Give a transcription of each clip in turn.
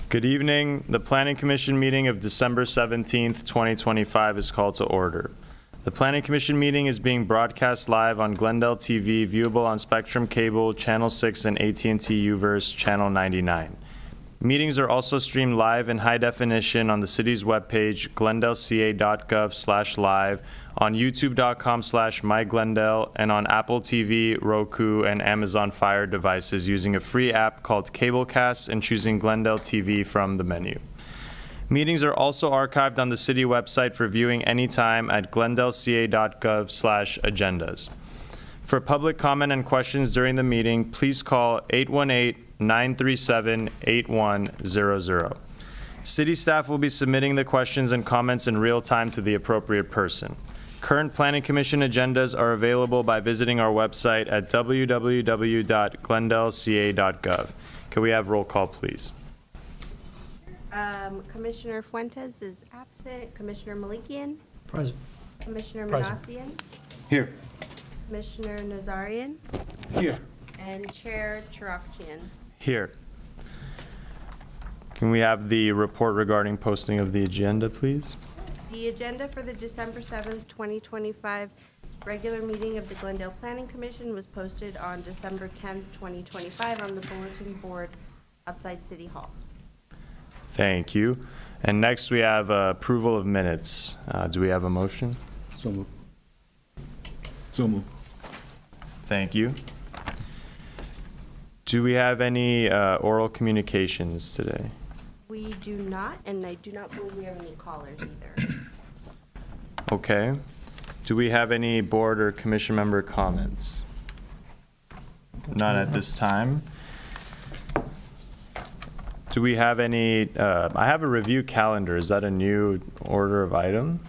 Good evening. The Planning Commission meeting of December 17th, 2025 is called to order. The Planning Commission meeting is being broadcast live on Glendale TV, viewable on Spectrum Cable, Channel 6, and AT&T UVerse, Channel 99. Meetings are also streamed live in high definition on the city's webpage, glendaleca.gov/live, on youtube.com/myglendale, and on Apple TV, Roku, and Amazon Fire devices using a free app called Cablecast and choosing Glendale TV from the menu. Meetings are also archived on the city website for viewing anytime at glendaleca.gov/agendas. For public comment and questions during the meeting, please call 818-937-8100. City staff will be submitting the questions and comments in real time to the appropriate person. Current Planning Commission agendas are available by visiting our website at www.glendaleca.gov. Can we have roll call, please? Commissioner Fuentes is absent. Commissioner Malikian? Present. Commissioner Present. Manassian? Here. Commissioner Nazarian? Here. And Chair Chirafchian. Here. Can we have the report regarding posting of the agenda, please? The agenda for the December 7th, 2025 regular meeting of the Glendale Planning Commission was posted on December 10th, 2025 on the bulletin board outside City Hall. Thank you. And next we have approval of minutes. Do we have a motion? So moved. So moved. Thank you. Do we have any oral communications today? We do not, and I do not believe we have any callers either. Okay. Do we have any board or commission member comments? None at this time. Do we have any, I have a review calendar. Is that a new order of item?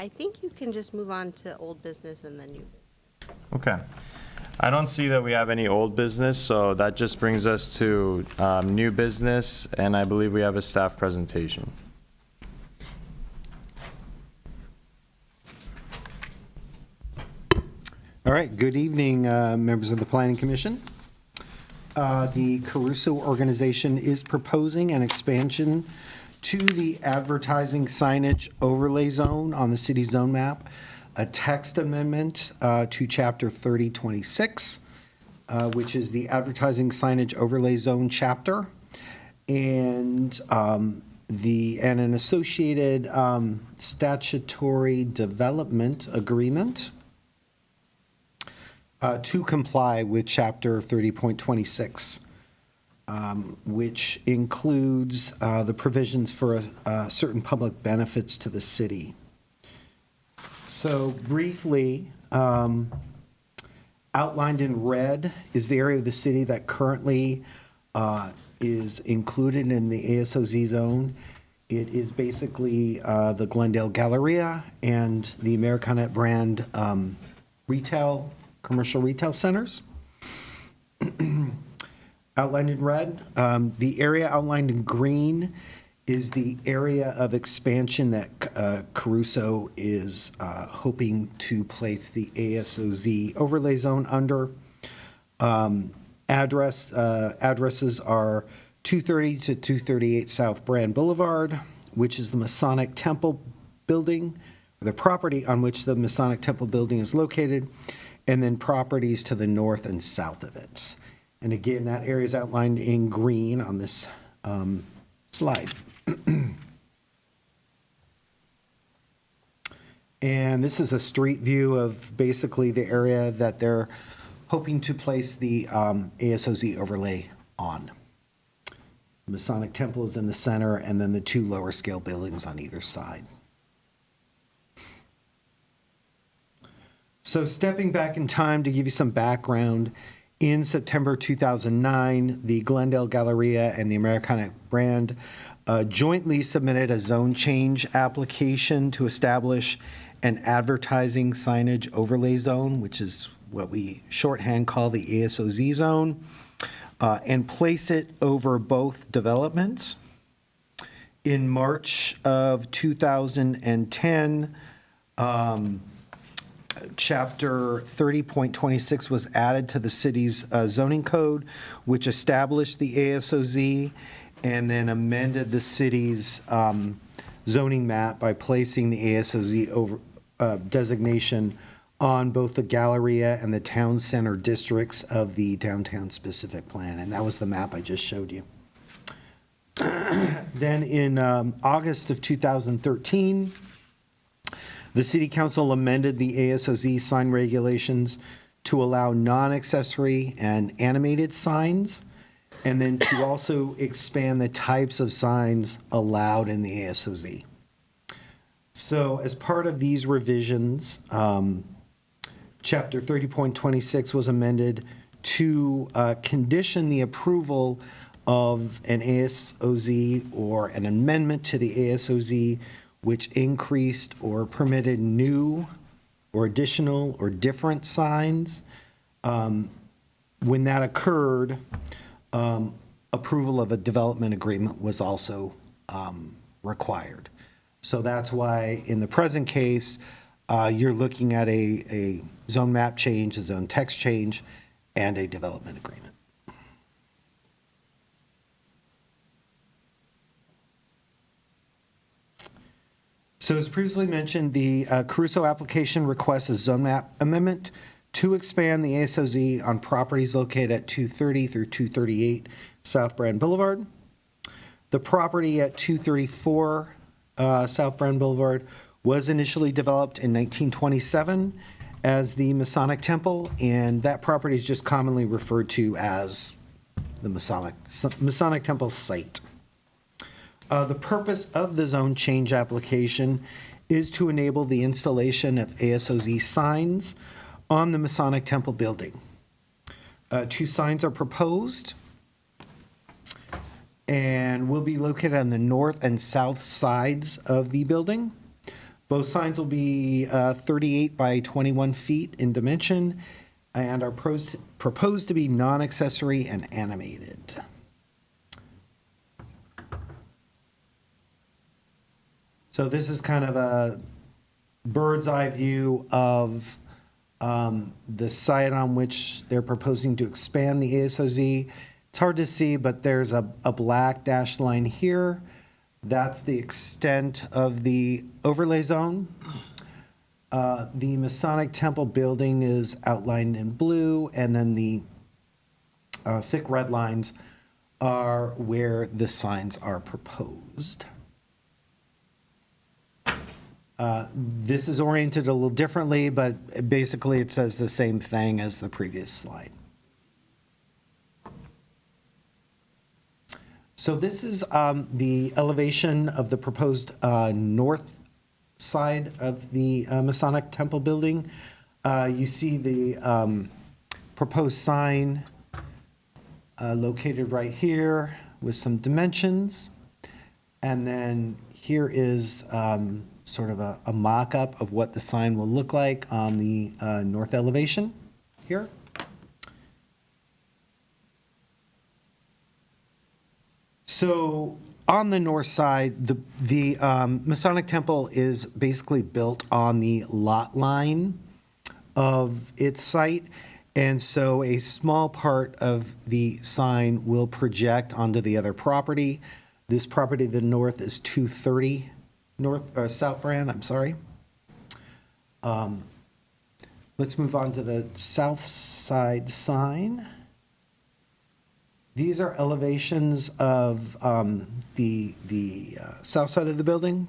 I think you can just move on to old business and then new business. Okay. I don't see that we have any old business, so that just brings us to new business, and I believe we have a staff presentation. All right, good evening, members of the Planning Commission. The Caruso organization is proposing an expansion to the advertising signage overlay zone on the city zone map, a text amendment to Chapter 3026, which is the advertising signage overlay zone chapter, and an associated statutory development agreement to comply with Chapter 30.26, which includes the provisions for certain public benefits to the city. So briefly, outlined in red is the area of the city that currently is included in the ASOZ zone. It is basically the Glendale Galleria and the Americana brand commercial retail centers. Outlined in red, the area outlined in green is the area of expansion that Caruso is hoping to place the ASOZ overlay zone under. Addresses are 230 to 238 South Brand Boulevard, which is the Masonic Temple building, the property on which the Masonic Temple building is located, and then properties to the north and south of it. And again, that area is outlined in green on this slide. And this is a street view of basically the area that they're hoping to place the ASOZ overlay on. The Masonic Temple is in the center, and then the two lower scale buildings on either side. So stepping back in time to give you some background, in September 2009, the Glendale Galleria and the Americana brand jointly submitted a zone change application to establish an advertising signage overlay zone, which is what we shorthand call the ASOZ zone, and place it over both developments. In March of 2010, Chapter 30.26 was added to the city's zoning code, which established the ASOZ and then amended the city's zoning map by placing the ASOZ designation on both the Galleria and the town center districts of the downtown specific plan. And that was the map I just showed you. Then in August of 2013, the city council amended the ASOZ sign regulations to allow non-accessory and animated signs, and then to also expand the types of signs allowed in the ASOZ. So as part of these revisions, Chapter 30.26 was amended to condition the approval of an ASOZ or an amendment to the ASOZ which increased or permitted new or additional or different signs. When that occurred, approval of a development agreement was also required. So that's why in the present case, you're looking at a zone map change, a zone text change, and a development agreement. So as previously mentioned, the Caruso application requests a zone map amendment to expand the ASOZ on properties located at 230 through 238 South Brand Boulevard. The property at 234 South Brand Boulevard was initially developed in 1927 as the Masonic Temple, and that property is just commonly referred to as the Masonic Temple site. The purpose of the zone change application is to enable the installation of ASOZ signs on the Masonic Temple building. 2 signs are proposed and will be located on the north and south sides of the building. Both signs will be 38 by 21 feet in dimension and are proposed to be non-accessory and animated. So this is kind of a bird's eye view of the site on which they're proposing to expand the ASOZ. It's hard to see, but there's a black dashed line here. That's the extent of the overlay zone. The Masonic Temple building is outlined in blue, and then the thick red lines are where the signs are proposed. This is oriented a little differently, but basically it says the same thing as the previous slide. So this is the elevation of the proposed north side of the Masonic Temple building. You see the proposed sign located right here with some dimensions. And then here is sort of a mock-up of what the sign will look like on the north elevation here. So on the north side, the Masonic Temple is basically built on the lot line of its site, and so a small part of the sign will project onto the other property. This property to the north is 230 South Brand, I'm sorry. Let's move on to the south side sign. These are elevations of the south side of the building.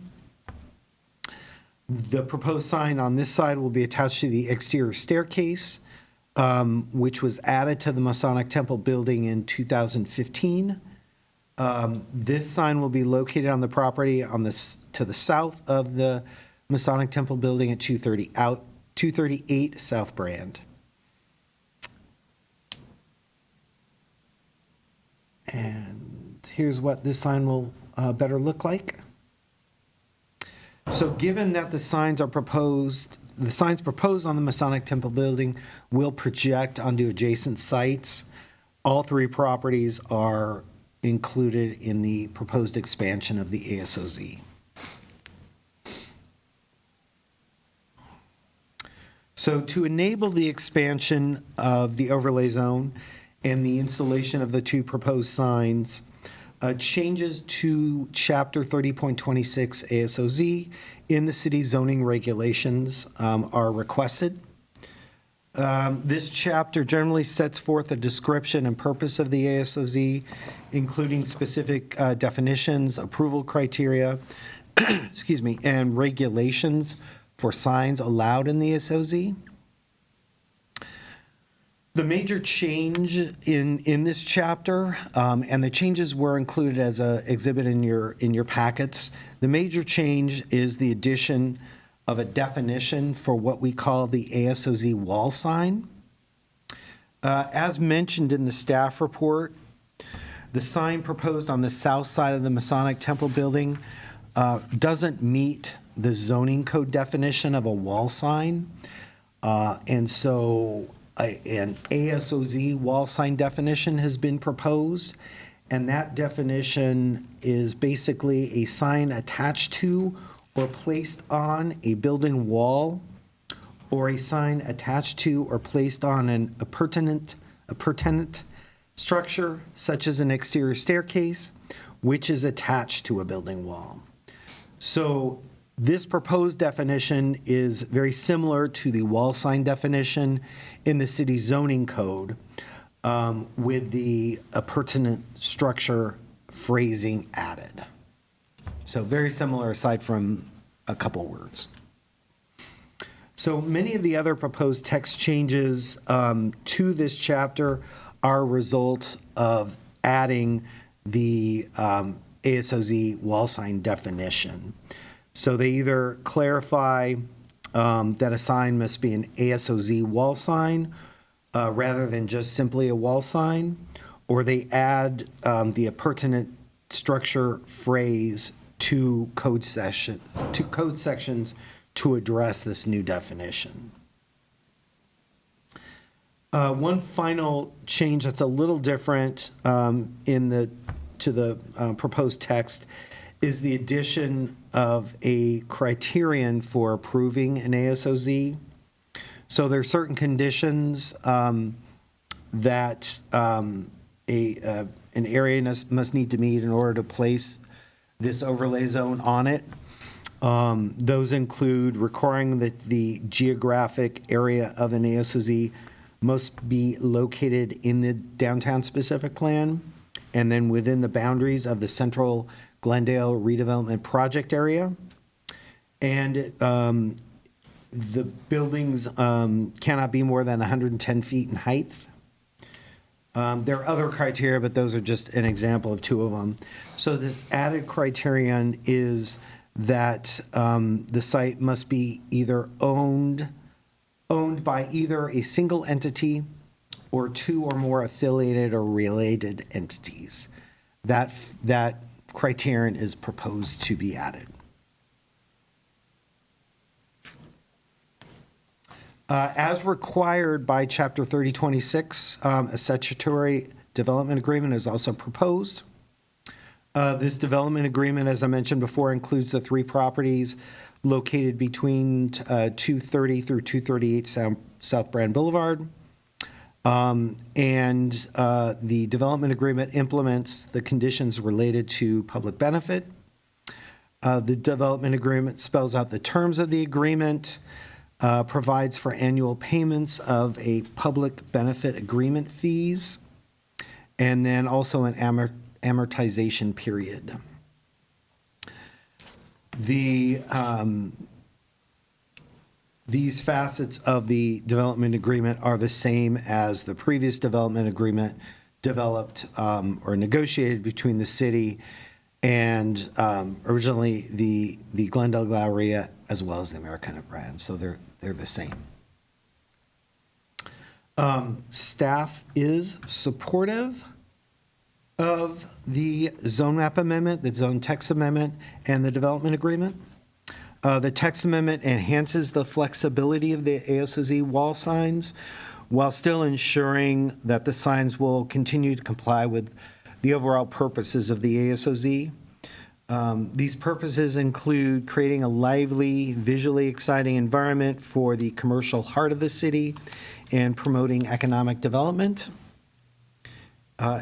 The proposed sign on this side will be attached to the exterior staircase, which was added to the Masonic Temple building in 2015. This sign will be located on the property to the south of the Masonic Temple building at 238 South Brand. And here's what this sign will better look like. So given that the signs proposed on the Masonic Temple building will project onto adjacent sites, all 3 properties are included in the proposed expansion of the ASOZ. So to enable the expansion of the overlay zone and the installation of the two proposed signs, changes to Chapter 30.26 ASOZ in the city zoning regulations are requested. This chapter generally sets forth a description and purpose of the ASOZ, including specific definitions, approval criteria, excuse me, and regulations for signs allowed in the ASOZ. The major change in this chapter, and the changes were included as an exhibit in your packets. The major change is the addition of a definition for what we call the ASOZ wall sign. As mentioned in the staff report, the sign proposed on the south side of the Masonic Temple building doesn't meet the zoning code definition of a wall sign. And so an ASOZ wall sign definition has been proposed, and that definition is basically a sign attached to or placed on a building wall, or a sign attached to or placed on an appurtenant structure, such as an exterior staircase, which is attached to a building wall. So this proposed definition is very similar to the wall sign definition in the city zoning code, with the appurtenant structure phrasing added. So very similar aside from a couple words. So many of the other proposed text changes to this chapter are a result of adding the ASOZ wall sign definition. So they either clarify that a sign must be an ASOZ wall sign rather than just simply a wall sign, or they add the appurtenant structure phrase to code sections to address this new definition. One final change that's a little different to the proposed text is the addition of a criterion for approving an ASOZ. So there are certain conditions that an area must need to meet in order to place this overlay zone on it. Those include requiring that the geographic area of an ASOZ must be located in the downtown specific plan, and then within the boundaries of the Central Glendale redevelopment project area. And the buildings cannot be more than 110 feet in height. There are other criteria, but those are just an example of two of them. So this added criterion is that the site must be either owned by either a single entity or two or more affiliated or related entities. That criterion is proposed to be added. As required by Chapter 3026, a statutory development agreement is also proposed. This development agreement, as I mentioned before, includes the three properties located between 230 through 238 South Brand Boulevard. And the development agreement implements the conditions related to public benefit. The development agreement spells out the terms of the agreement, provides for annual payments of a public benefit agreement fees, and then also an amortization period. These facets of the development agreement are the same as the previous development agreement developed or negotiated between the city and originally the Glendale Galleria as well as the Americana brand. So they're the same. Staff is supportive of the zone map amendment, the zone text amendment, and the development agreement. The text amendment enhances the flexibility of the ASOZ wall signs while still ensuring that the signs will continue to comply with the overall purposes of the ASOZ. These purposes include creating a lively, visually exciting environment for the commercial heart of the city and promoting economic development.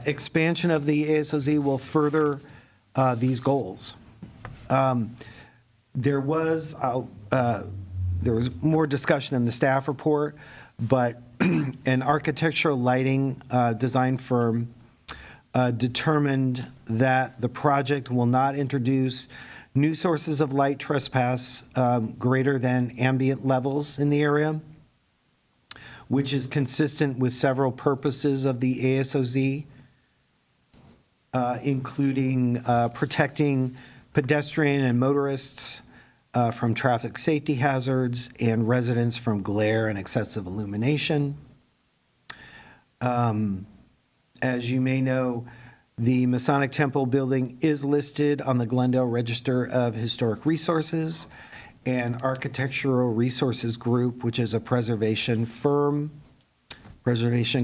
Expansion of the ASOZ will further these goals. There was more discussion in the staff report, but an architectural lighting design firm determined that the project will not introduce new sources of light trespass greater than ambient levels in the area, which is consistent with several purposes of the ASOZ, including protecting pedestrian and motorists from traffic safety hazards and residents from glare and excessive illumination. As you may know, the Masonic Temple building is listed on the Glendale Register of Historic Resources, and Architectural Resources Group, which is a preservation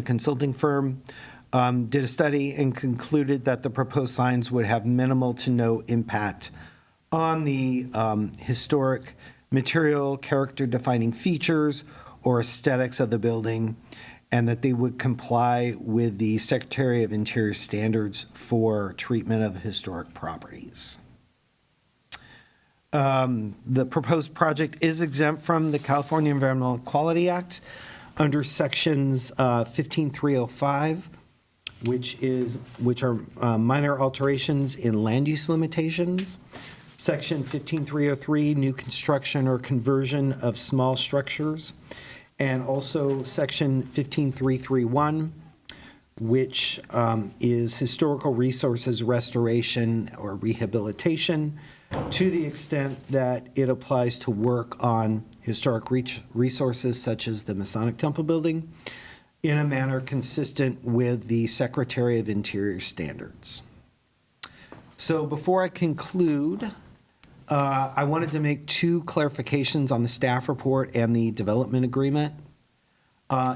consulting firm, did a study and concluded that the proposed signs would have minimal to no impact on the historic material, character-defining features, or aesthetics of the building, and that they would comply with the Secretary of Interior standards for treatment of historic properties. The proposed project is exempt from the California Environmental Quality Act under sections 15305, which are minor alterations in land use limitations. Section 15303, new construction or conversion of small structures, and also Section 15331, which is historical resources restoration or rehabilitation, to the extent that it applies to work on historic resources such as the Masonic Temple building in a manner consistent with the Secretary of Interior standards. So before I conclude, I wanted to make two clarifications on the staff report and the development agreement.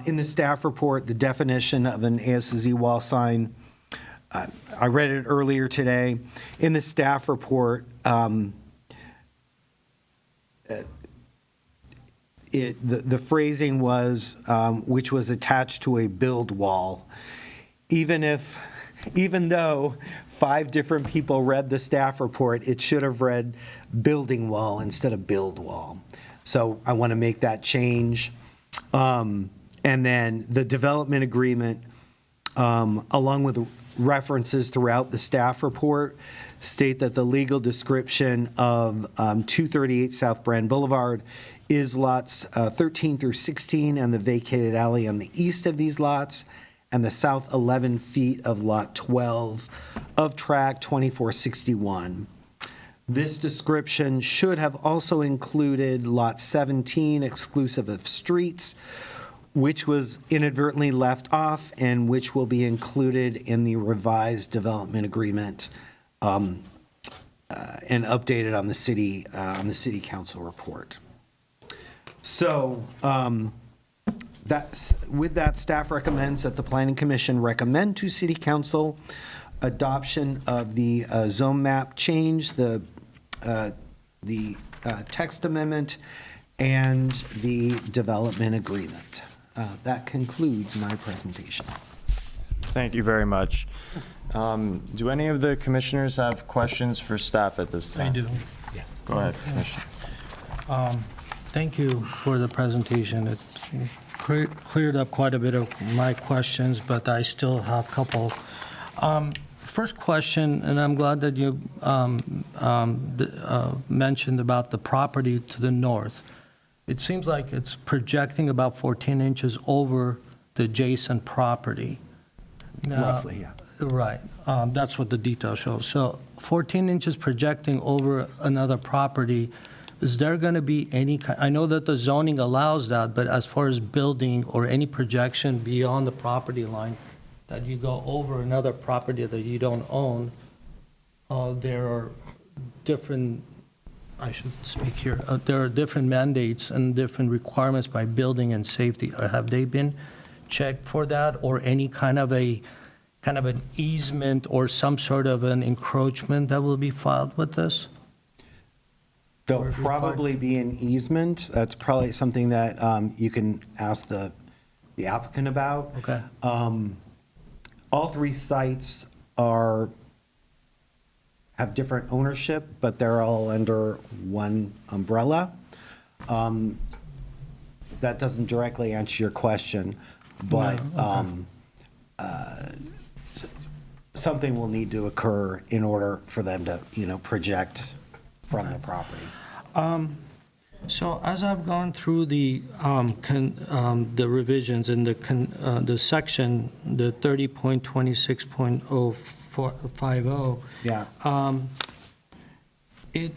In the staff report, the definition of an ASZ wall sign, I read it earlier today. In the staff report, the phrasing was, which was attached to a build wall. Even though 5 different people read the staff report, it should have read building wall instead of build wall. So I want to make that change. And then the development agreement, along with references throughout the staff report, state that the legal description of 238 South Brand Boulevard is lots 13 through 16 and the vacated alley on the east of these lots, and the south 11 feet of lot 12 of tract 2461. This description should have also included lot 17, exclusive of streets, which was inadvertently left off and which will be included in the revised development agreement and updated on the city council report. So with that, staff recommends that the Planning Commission recommend to City Council adoption of the zone map change, the text amendment, and the development agreement. That concludes my presentation. Thank you very much. Do any of the commissioners have questions for staff at this time? I do. Go ahead, Commissioner. Thank you for the presentation. It cleared up quite a bit of my questions, but I still have a couple. First question, and I'm glad that you mentioned about the property to the north. It seems like it's projecting about 14 inches over the adjacent property. Now- Roughly, yeah. Right, that's what the detail shows. So 14 inches projecting over another property, is there going to be any, I know that the zoning allows that, but as far as building or any projection beyond the property line, that you go over another property that you don't own, there are different, I should speak here, there are different mandates and different requirements by building and safety. Have they been checked for that, or any kind of kind of an easement or some sort of an encroachment that will be filed with this? There'll Or required- probably be an easement. That's probably something that you can ask the applicant about. Okay. All three sites have different ownership, but they're all under one umbrella. That doesn't directly answer your question, but something will need to occur in order for them to, project from the property. So as I've gone through the revisions in the section, the 30.26.050. Yeah. It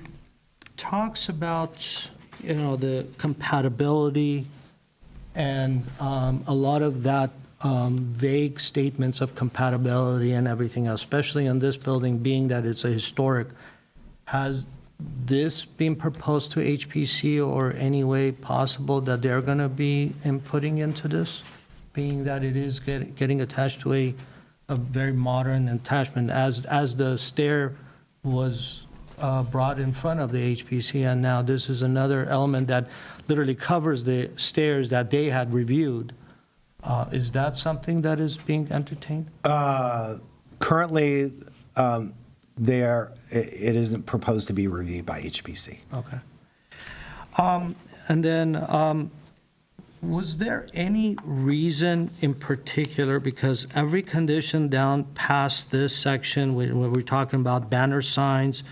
talks about, the compatibility and a lot of that vague statements of compatibility and everything else, especially on this building, being that it's a historic. Has this been proposed to HPC or any way possible that they're going to be inputting into this, being that it is getting attached to a very modern attachment, as the stair was brought in front of the HPC, and now this is another element that literally covers the stairs that they had reviewed. Is that something that is being entertained? Currently, it isn't proposed to be reviewed by HPC. Okay. And then, was there any reason in particular, because every condition down past this section, when we're talking about banner signs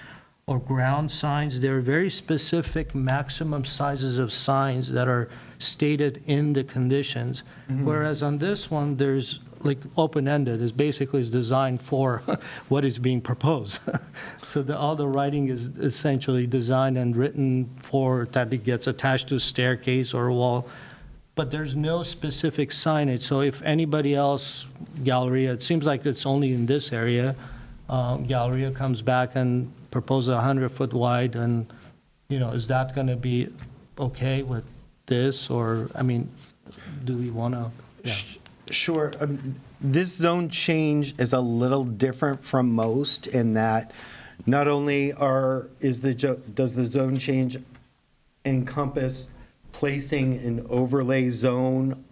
or ground signs, there are very specific maximum sizes of signs that are stated in the conditions. Whereas on this one, there's like open-ended, is basically is designed for what is being proposed. So all the writing is essentially designed and written for that it gets attached to a staircase or a wall, but there's no specific signage. So if anybody else, Galleria, it seems like it's only in this area, Galleria comes back and proposes 100-foot wide, and, is that going to be okay with this? Or, do we want to? Sure. This zone change is a little different from most in that not only does the zone change encompass placing an overlay zone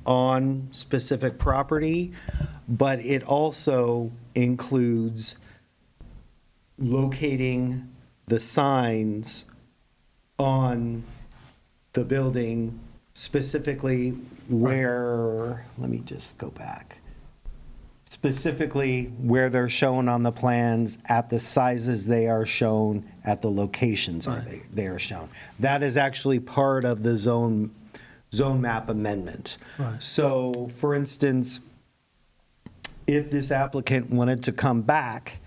on specific property, but it also includes locating the signs on the building specifically where, let me just go back, specifically where they're shown on the plans, at the sizes they are shown, at the locations they are shown. That is actually part of the zone map amendment. Right. So, for instance, if this applicant wanted to come back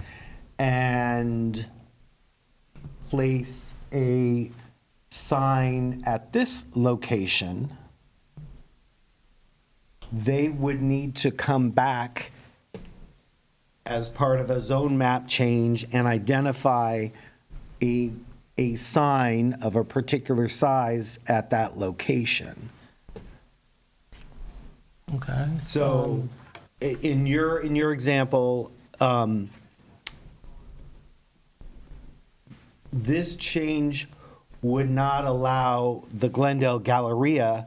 and place a sign at this location, they would need to come back as part of a zone map change and identify a sign of a particular size at that location. Okay. So, in your example, this change would not allow the Glendale Galleria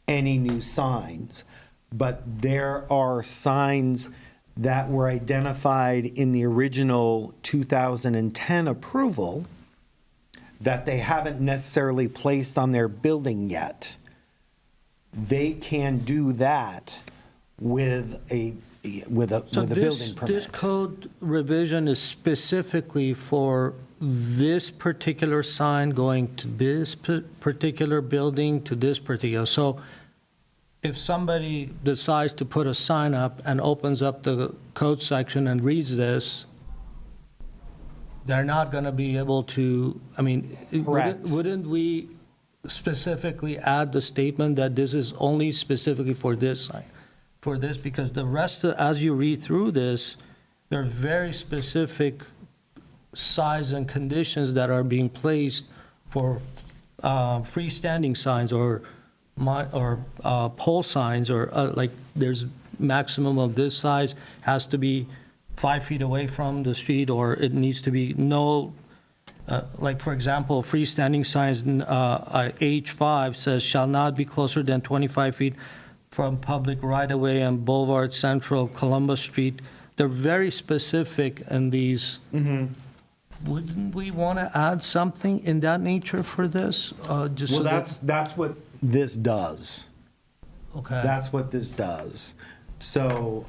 any new signs, but there are signs that were identified in the original 2010 approval that they haven't necessarily placed on their building yet. They can do that with a building permit. This code revision is specifically for this particular sign going to this particular building, to this particular. So if somebody decides to put a sign up and opens up the code section and reads this, they're not going to be able to, Correct. wouldn't we specifically add the statement that this is only specifically for this sign? For this, because the rest, as you read through this, there are very specific size and conditions that are being placed for freestanding signs or pole signs, or like there's maximum of this size has to be 5 feet away from the street, or it needs to be no, like, for example, freestanding signs, H5 says shall not be closer than 25 feet from public right-of-way on Boulevard Central, Columbus Street. They're very specific in these. Wouldn't we want to add something in that nature for this? Just Well, so that- that's what this does. Okay. That's what this does. So,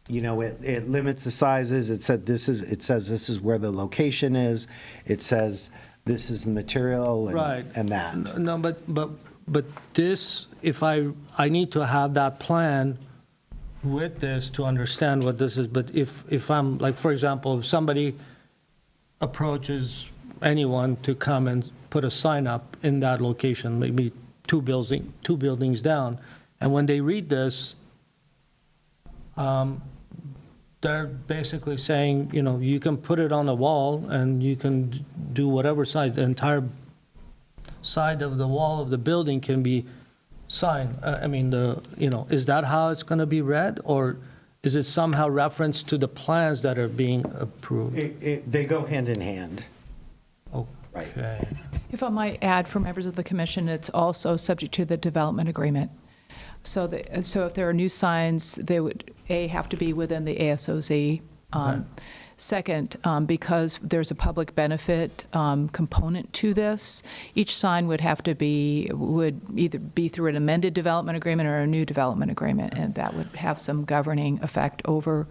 you know, it limits the sizes. It says this is where the location is. It says this is the material Right. and that. No, but this, if I need to have that plan with this to understand what this is, but if I'm, like, for example, if somebody approaches anyone to come and put a sign up in that location, maybe two buildings down, and when they read this, they're basically saying, you know, you can put it on the wall and you can do whatever size, the entire side of the wall of the building can be signed. I mean, you know, is that how it's going to be read? Or is it somehow referenced to the plans that are being approved? They go hand in hand. Right. Okay. If I might add, for members of the commission, it's also subject to the development agreement. So if there are new signs, they would, A, have to be within the ASOZ. Second, because there's a public benefit component to this, each sign would either be through an amended development agreement or a new development agreement, and that would have some governing effect over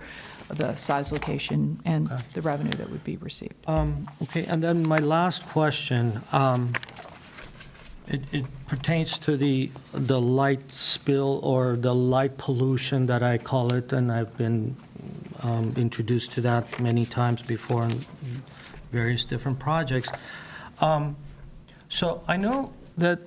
the size, location, and the revenue that would be received. Okay, and then my last question, it pertains to the light spill or the light pollution that I call it, and I've been introduced to that many times before in various different projects. So I know that,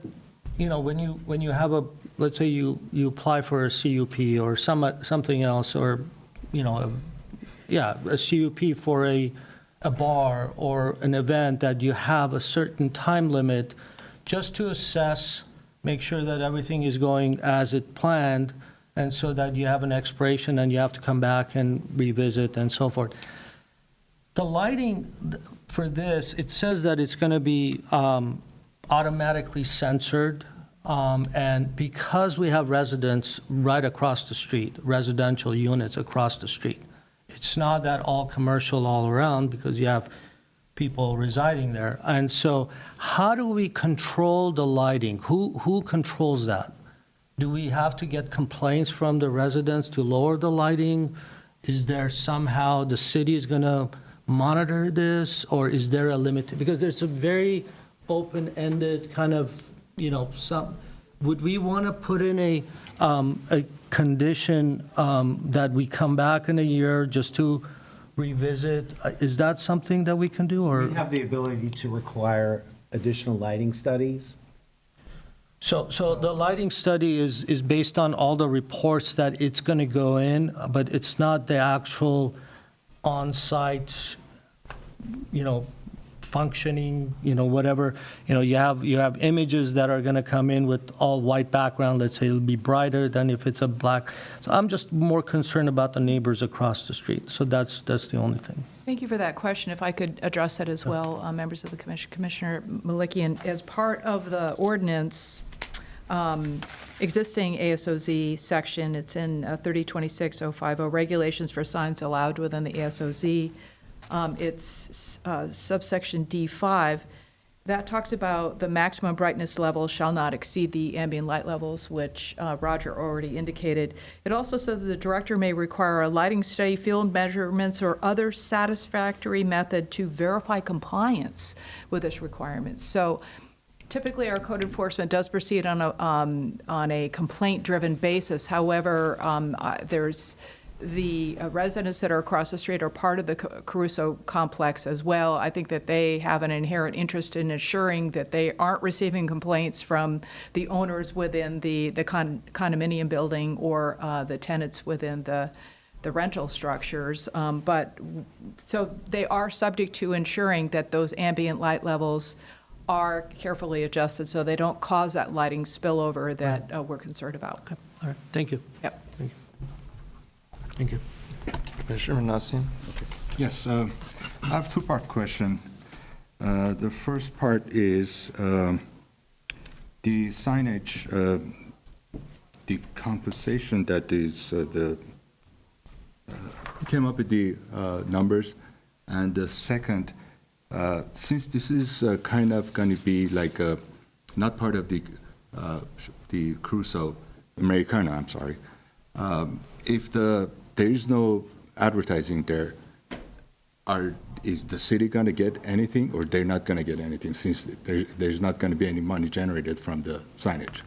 you know, when you have let's say you apply for a CUP or something else, or, you know, a CUP for a bar or an event, that you have a certain time limit just to assess, make sure that everything is going as it planned, and so that you have an expiration and you have to come back and revisit and so forth. The lighting for this, it says that it's going to be automatically censored, and because we have residents right across the street, residential units across the street, it's not that all commercial all around, because you have people residing there. And so how do we control the lighting? Who controls that? Do we have to get complaints from the residents to lower the lighting? Is there somehow the city is going to monitor this, or is there a limit? Because there's a very open-ended kind of, you know, would we want to put in a condition that we come back in a year just to revisit? Is that something that we can do, or? We have the ability to require additional lighting studies. So the lighting study is based on all the reports that it's going to go in, but it's not the actual on-site, you know, functioning, you know, whatever. You know, you have images that are going to come in with all white background. Let's say it'll be brighter than if it's a black. So I'm just more concerned about the neighbors across the street. So that's the only thing. Thank you for that question. If I could address that as well, members of the commission. Commissioner Malikian, as part of the ordinance, existing ASOZ section, it's in 3026-050, regulations for signs allowed within the ASOZ. It's subsection D5. That talks about the maximum brightness level shall not exceed the ambient light levels, which Roger already indicated. It also says that the director may require a lighting study, field measurements, or other satisfactory method to verify compliance with this requirement. So typically, our code enforcement does proceed on a complaint-driven basis. However, there's the residents that are across the street are part of the Caruso complex as well. I think that they have an inherent interest in ensuring that they aren't receiving complaints from the owners within the condominium building or the tenants within the rental structures. But so they are subject to ensuring that those ambient light levels are carefully adjusted so they don't cause that lighting spillover that we're concerned about. Okay, all right, thank you. Yep. Thank you. Commissioner Manassian? Yes, I have two-part question. The first part is the signage, the compensation that is came up with the numbers. And the second, since this is kind of going to be like not part of the Crusoe Americana, I'm sorry, if there is no advertising there, is the city going to get anything, or they're not going to get anything, since there's not going to be any money generated from the signage?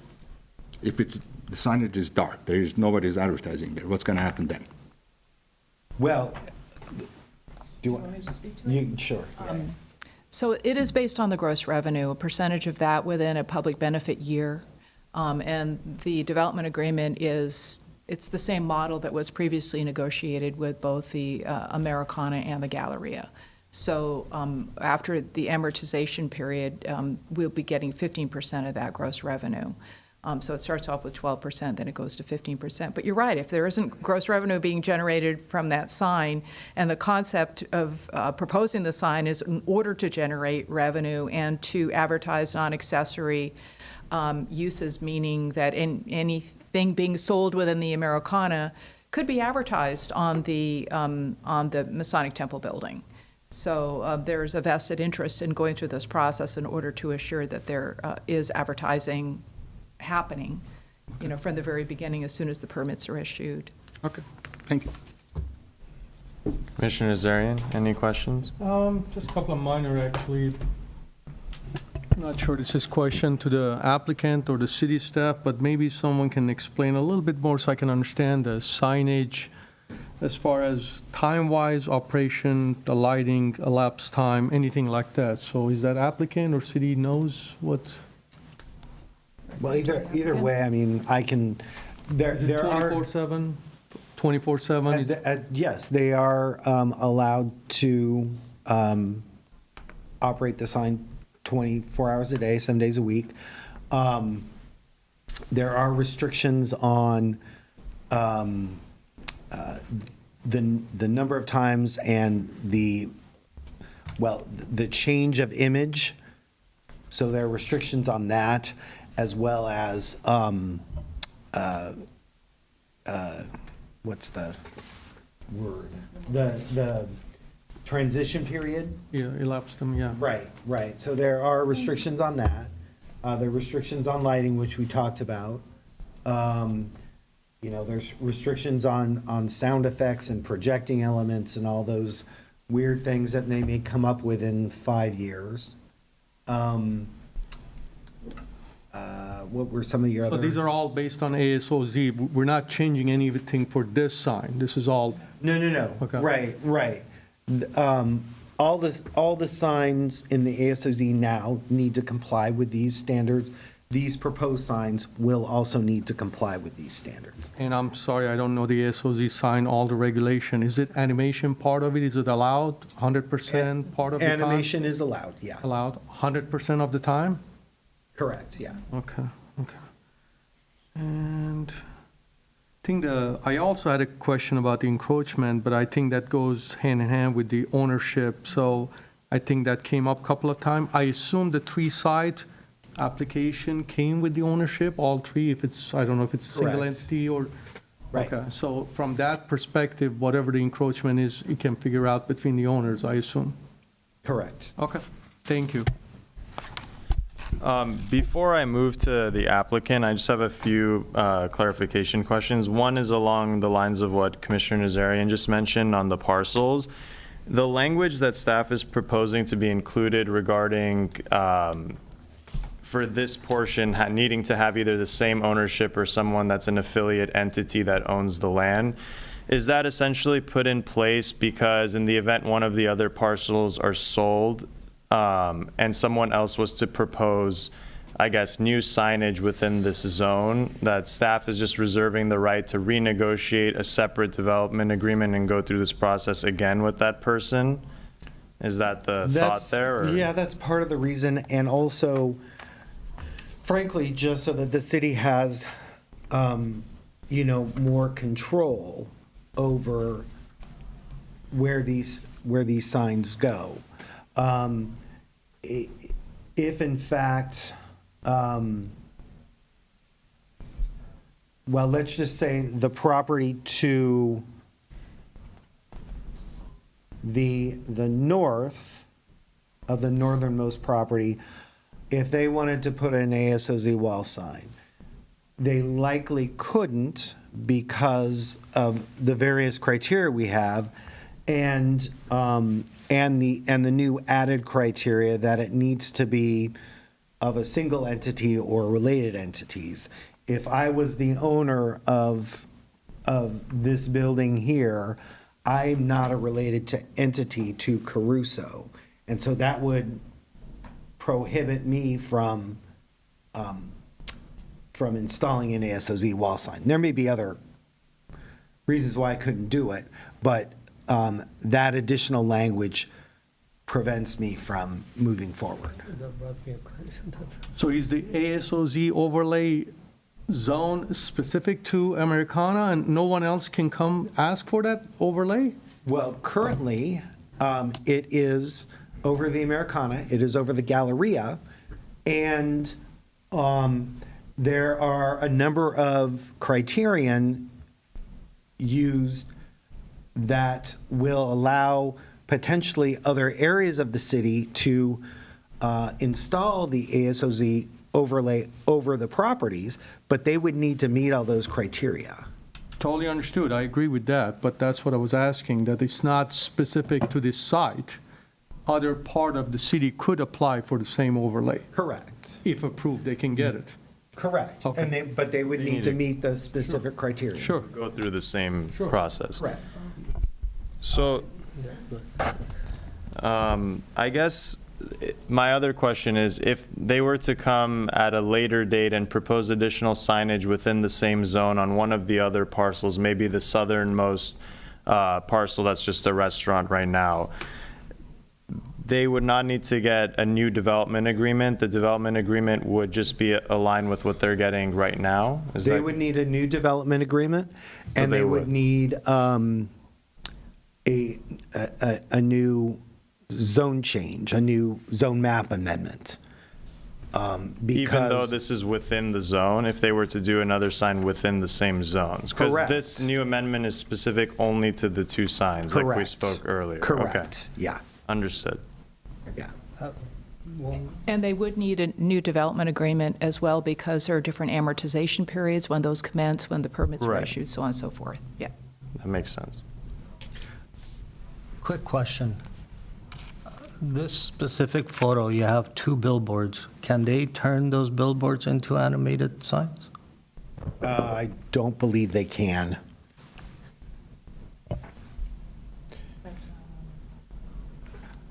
If the signage is dark, nobody's advertising there, what's going to happen then? Well, do you want me to speak to it? Sure. So it is based on the gross revenue, a percentage of that within a public benefit year. And the development agreement it's the same model that was previously negotiated with both the Americana and the Galleria. So after the amortization period, we'll be getting 15% of that gross revenue. So it starts off with 12%, then it goes to 15%. But you're right, if there isn't gross revenue being generated from that sign, and the concept of proposing the sign is in order to generate revenue and to advertise on accessory uses, meaning that anything being sold within the Americana could be advertised on the Masonic Temple building. So there's a vested interest in going through this process in order to assure that there is advertising happening, from the very beginning, as soon as the permits are issued. Okay, thank you. Commissioner Nazarian, any questions? Just a couple of minor, actually. Not sure this is question to the applicant or the city staff, but maybe someone can explain a little bit more so I can understand the signage as far as time-wise, operation, the lighting, elapsed time, anything like that. So is that applicant or city knows what? Well, either way, I mean, I can, there Is it are. 24/7? 24/7? Yes, they are allowed to operate the sign 24 hours a day, 7 days a week. There are restrictions on the number of times and the change of image. So there are restrictions on that, as well as what's the word? The transition period? Yeah, elapsed them, yeah. Right. So there are restrictions on that. There are restrictions on lighting, which we talked about. There's restrictions on sound effects and projecting elements and all those weird things that they may come up with in 5 years. What were some of your So other? these are all based on ASOZ. We're not changing anything for this sign. This is all, No. Okay. Right. All the signs in the ASOZ now need to comply with these standards. These proposed signs will also need to comply with these standards. and I'm sorry, I don't know the ASOZ sign, all the regulation. Is it animation part of it? Is it allowed 100% part of the time? Animation is allowed, yeah. Allowed 100% of the time? Correct, yeah. Okay. And I also had a question about the encroachment, but I think that goes hand in hand with the ownership. So I think that came up a couple of times. I assume the three-side application came with the ownership, all three, I don't know if it's a single Correct. entity or. Right. Okay, so from that perspective, whatever the encroachment is, you can figure out between the owners, I assume. Correct. Okay, thank you. Before I move to the applicant, I just have a few clarification questions. One is along the lines of what Commissioner Nazarian just mentioned on the parcels. The language that staff is proposing to be included regarding, for this portion, needing to have either the same ownership or someone that's an affiliate entity that owns the land, is that essentially put in place because in the event one of the other parcels are sold, and someone else was to propose, I guess, new signage within this zone, that staff is just reserving the right to renegotiate a separate development agreement and go through this process again with that person? Is that the That's- thought there? Or? Yeah, that's part of the reason, and also, frankly, just so that the city has, more control over where these signs go. If in fact, well, let's just say the property to the north of the northernmost property, if they wanted to put an ASOZ wall sign, they likely couldn't because of the various criteria we have and the new added criteria that it needs to be of a single entity or related entities. If I was the owner of this building here, I'm not a related entity to Caruso. And so that would prohibit me from installing an ASOZ wall sign. There may be other reasons why I couldn't do it, but that additional language prevents me from moving forward. So is the ASOZ overlay zone specific to Americana and no one else can come ask for that overlay? Well, currently, it is over the Americana, it is over the Galleria, and there are a number of criterion used that will allow potentially other areas of the city to install the ASOZ overlay over the properties, but they would need to meet all those criteria. Totally understood, I agree with that, but that's what I was asking, that it's not specific to this site. Other part of the city could apply for the same overlay. Correct. If approved, they can get it. Correct. Okay. And but they would need to meet the specific criteria. Sure. Go through the same Sure. process. Correct. So, I guess my other question is, if they were to come at a later date and propose additional signage within the same zone on one of the other parcels, maybe the southernmost parcel that's just a restaurant right now, they would not need to get a new development agreement. The development agreement would just be aligned with what they're getting right now? Is They that- would need a new development agreement, and they they would would. need a new zone change, a new zone map amendment. Even though Because, this is within the zone, if they were to do another sign within the same zones? Because this Correct. new amendment is specific only to the two signs, like we correct. spoke earlier. Okay. Correct, yeah, Understood. yeah. And they would need a new development agreement as well because there are different amortization periods when those commence, when the permits were Right. issued, so on and so forth. Yeah. That makes sense. Quick question. This specific photo, you have two billboards. Can they turn those billboards into animated signs? I don't believe they can.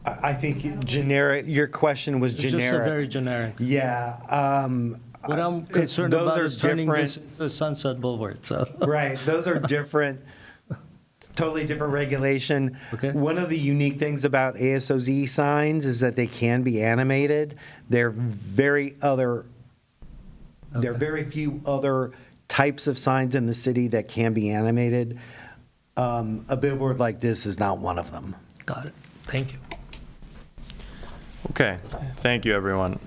I think generic, your question was It's just a very generic. generic. Yeah. What I'm it's- concerned those about are is turning this different- into a Sunset Boulevard, so. Right, those are different, totally different regulation. Okay. One of the unique things about ASOZ signs is that they can be animated. There are very few other types of signs in the city that can be animated. A billboard like this is not one of them. Got it. Thank you. Okay, thank you, everyone.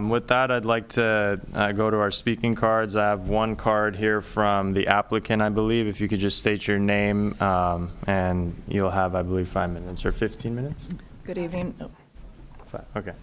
With that, I'd like to go to our speaking cards. I have one card here from the applicant, I believe. If you could just state your name, and you'll have, I believe, 5 minutes or 15 minutes? Good evening. Okay, go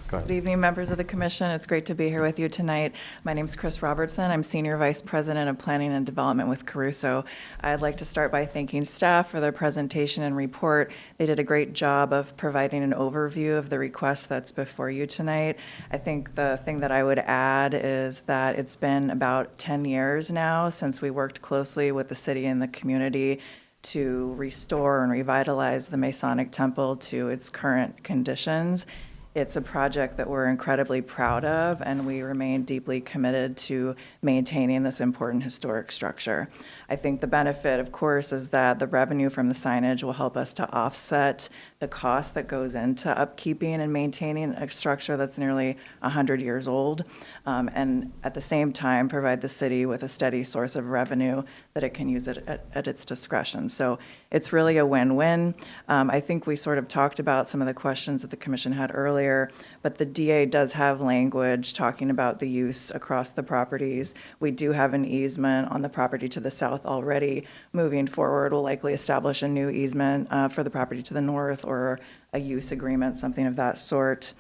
Good ahead. evening, members of the commission. It's great to be here with you tonight. My name is Chris Robertson. I'm Senior Vice President of Planning and Development with Caruso. I'd like to start by thanking staff for their presentation and report. They did a great job of providing an overview of the request that's before you tonight. I think the thing that I would add is that it's been about 10 years now since we worked closely with the city and the community to restore and revitalize the Masonic Temple to its current conditions. It's a project that we're incredibly proud of, and we remain deeply committed to maintaining this important historic structure. I think the benefit, of course, is that the revenue from the signage will help us to offset the the cost that goes into upkeeping and maintaining a structure that's nearly 100 years old, and at the same time provide the city with a steady source of revenue that it can use at its discretion. So it's really a win-win. I think we sort of talked about some of the questions that the commission had earlier, but the DA does have language talking about the use across the properties. We do have an easement on the property to the south already. Moving forward, we'll likely establish a new easement for the property to the north, or a use agreement, something of that sort.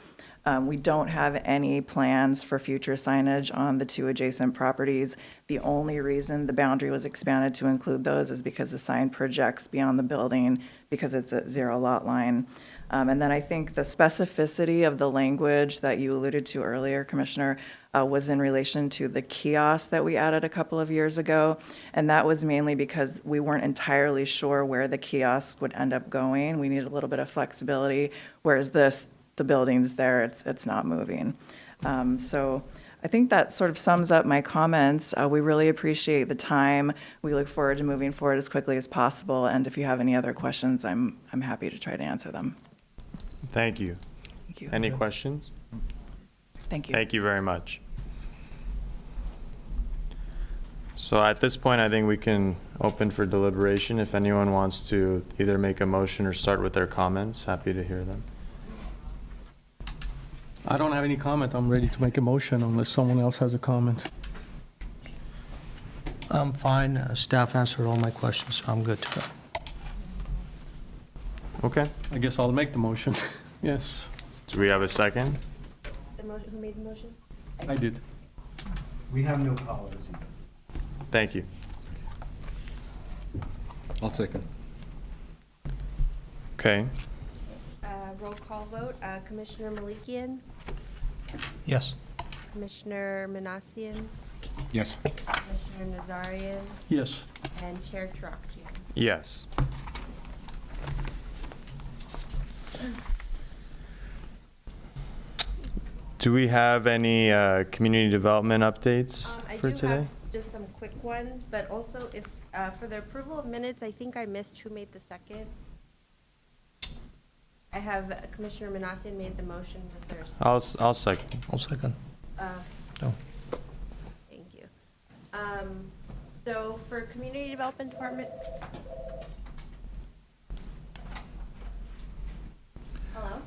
We don't have any plans for future signage on the two adjacent properties. The only reason the boundary was expanded to include those is because the sign projects beyond the building because it's a zero lot line. And then I think the specificity of the language that you alluded to earlier, Commissioner, was in relation to the kiosk that we added a couple of years ago. And that was mainly because we weren't entirely sure where the kiosk would end up going. We needed a little bit of flexibility, whereas the building's there, it's not moving. So I think that sort of sums up my comments. We really appreciate the time. We look forward to moving forward as quickly as possible. And if you have any other questions, I'm happy to try to answer them. Thank you. Thank you. Any questions? Thank you. Thank you very much. So at this point, I think we can open for deliberation. If anyone wants to either make a motion or start with their comments, happy to hear them. I don't have any comment. I'm ready to make a motion unless someone else has a comment. I'm fine. Staff answered all my questions, so I'm good to go. Okay. I guess I'll make the motion. Yes, Do we have a second? Who made the motion? I did. We have no callers either. Thank you. I'll second. Okay. Roll call vote, Commissioner Malikian, Yes. Commissioner Manassian, Yes. Commissioner Nazarian, Yes. and Chair Tarakjian. Yes. Do we have any community development updates I for do today? have just some quick ones, but also if, for the approval of minutes, I think I missed who made the second. I have Commissioner Manassian made the motion, but there's, I'll second. I'll second. No. thank you. So for Community Development Department. Hello?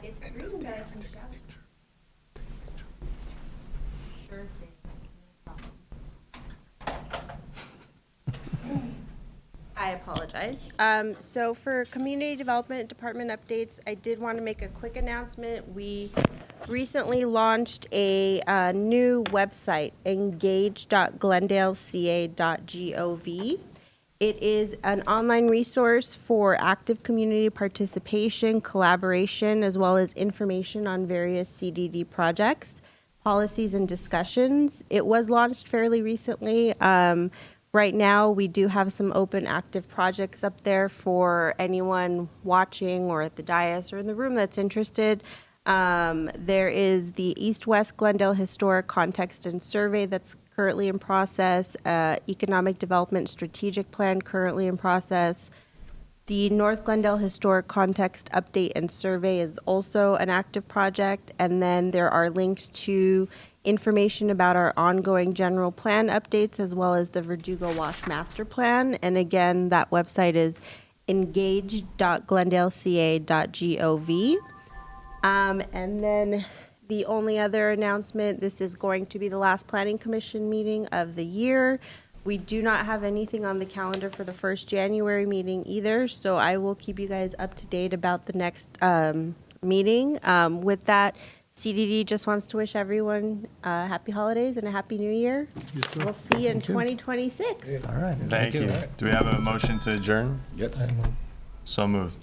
It's green, but I can shout. Sure thing, no problem. I apologize. So for Community Development Department updates, I did want to make a quick announcement. We recently launched a new website, engage.glendaleca.gov. It is an online resource for active community participation, collaboration, as well as information on various CDD projects, policies, and discussions. It was launched fairly recently. Right now, we do have some open active projects up there for anyone watching or at the dais or in the room that's interested. There is the East-West Glendale Historic Context and Survey that's currently in process, Economic Development Strategic Plan currently in process. The North Glendale Historic Context Update and Survey is also an active project, and then there are links to information about our ongoing general plan updates as well as the Verdugo Wash Master Plan. And again, that website is engage.glendaleca.gov. And then the only other announcement, this is going to be the last Planning Commission meeting of the year. We do not have anything on the calendar for the first January meeting either, so I will keep you guys up to date about the next meeting. With that, CDD just wants to wish everyone happy holidays and a happy new year. We'll see you in 2026. All right. Thank you. Do we have a motion to adjourn? Yes. So moved.